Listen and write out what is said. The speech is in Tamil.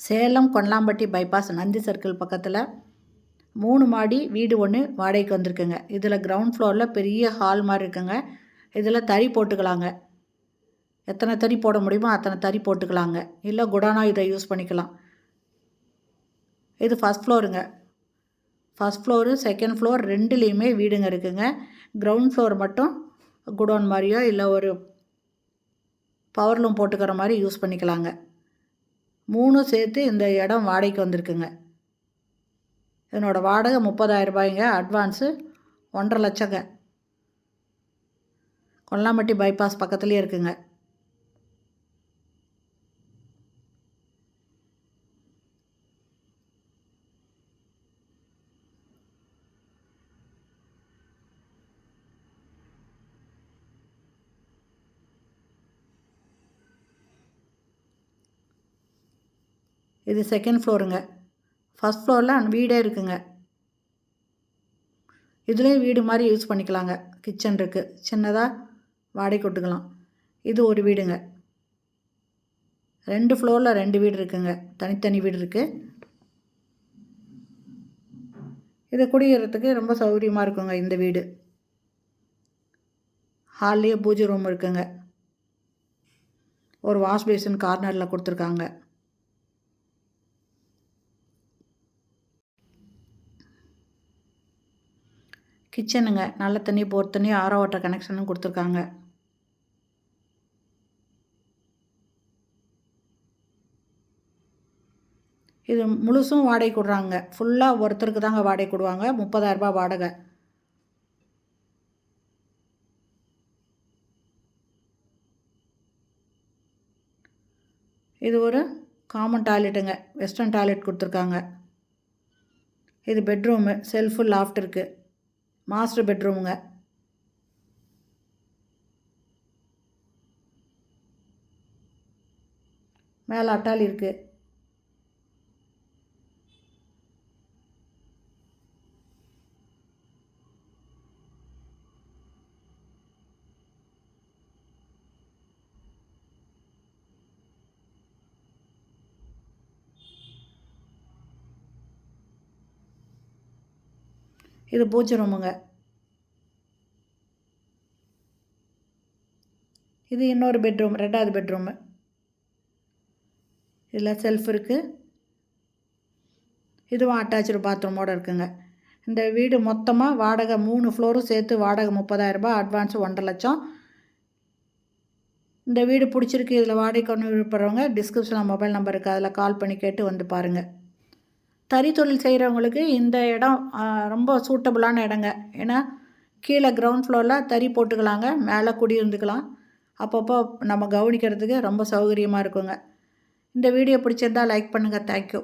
சேலம் கொல்லாம்பட்டி பைபாஸ் நந்தி சர்க்கிள் பக்கத்தில் 3 மாடி வீடு ஒன்று வாடகைக்கு வந்திருக்குங்க. இதில் கிரவுண்ட் ஃப்ளோரில் பெரிய ஹால் மாதிரி இருக்குங்க. இதில் தறி போட்டுக்கலாங்க. எத்தனை தறி போட முடியுமோ அத்தனை தறி போட்டுக்கலாங்க. இல்லை குடானா இதை யூஸ் பண்ணிக்கலாம். இது ஃபஸ்ட் ஃப்ளோருங்க. ஃபஸ்ட் ஃப்ளோரு செகண்ட் ஃப்ளோர் ரெண்டுலேயுமே வீடுங்க இருக்குங்க. கிரவுண்ட் ஃப்ளோர் மட்டும் குடோன் மாதிரியோ இல்லை ஒரு பவர்லூம் போட்டுக்கிற மாதிரி யூஸ் பண்ணிக்கலாங்க. 3 சேர்த்து இந்த இடம் வாடகைக்கு வந்திருக்குங்க. இதனோட வாடகை 30,000 ரூபாய்ங்க. அட்வான்ஸு 1,50,000 லட்சங்க. கொல்லாம்பட்டி பைபாஸ் பக்கத்துலேயே இருக்குங்க. இது செகண்ட் ஃப்ளோருங்க. ஃபஸ்ட் ஃப்ளோரில் வீடே இருக்குங்க. இதுலேயும் வீடு மாதிரி யூஸ் பண்ணிக்கலாங்க. கிச்சன் இருக்குது, சின்னதாக வாடகைக்கு விட்டுக்கலாம். இது ஒரு வீடுங்க. 2 ஃப்ளோரில் 2 வீடு இருக்குங்க. தனித்தனி வீடு இருக்குது. இது குடியேறதுக்கு ரொம்ப சௌகரியமாக இருக்குங்க. இந்த வீடு ஹால்லேயே பூஜை ரூம் இருக்குங்க. ஒரு வாஷ் பேசின் கார்னரில் கொடுத்துருக்காங்க. கிச்சனுங்க. நல்ல தண்ணி, போர் தண்ணி, ஆரோ வாட்டர் கனெக்ஷனும் கொடுத்துருக்காங்க. இது முழுசும் வாடகை கொடுறாங்க. ஃபுல்லாக ஒருத்தருக்கு தாங்க வாடகை கொடுவாங்க. 30,000 ரூபாய் வாடகை. இது ஒரு காமன் டாய்லெட்டுங்க. வெஸ்டர்ன் டாய்லெட் கொடுத்துருக்காங்க. இது பெட்ரூமு. செல்ஃபு, லாஃப்ட் இருக்குது. மாஸ்டர் பெட்ரூமுங்க. மேலே அட்டாலி இருக்குது. இது பூஜை ரூமுங்க. இது இன்னொரு பெட்ரூம், 2வது பெட்ரூமு. இதில் செல்ஃப் இருக்குது. இதுவும் அட்டாச்சு பாத்ரூமோடு இருக்குங்க. இந்த வீடு மொத்தமாக வாடகை 3 ஃப்ளோரும் சேர்த்து வாடகை 30,000 ரூபாய். அட்வான்ஸு 1,50,000 லட்சம். இந்த வீடு பிடிச்சிருக்கு, இதில் வாடகைக்கு ஒன்று விருப்பறவங்க டிஸ்கிரிப்ஷனில் மொபைல் நம்பர் இருக்குது. அதில் கால் பண்ணி கேட்டு வந்து பாருங்கள். தறி தொழில் செய்கிறவங்களுக்கு இந்த இடம் ரொம்ப சூட்டபுளான இடங்க. ஏன்னா கீழே கிரவுண்ட் ஃப்ளோரில் தறி போட்டுக்கலாங்க. மேலே குடி இருந்துக்கலாம். அப்பப்போ நம்ம கவனிக்கிறதுக்கு ரொம்ப சௌகரியமாக இருக்குங்க. இந்த வீடியோ பிடிச்சிருந்தால் லைக் பண்ணுங்கள். தேங்க்யூ.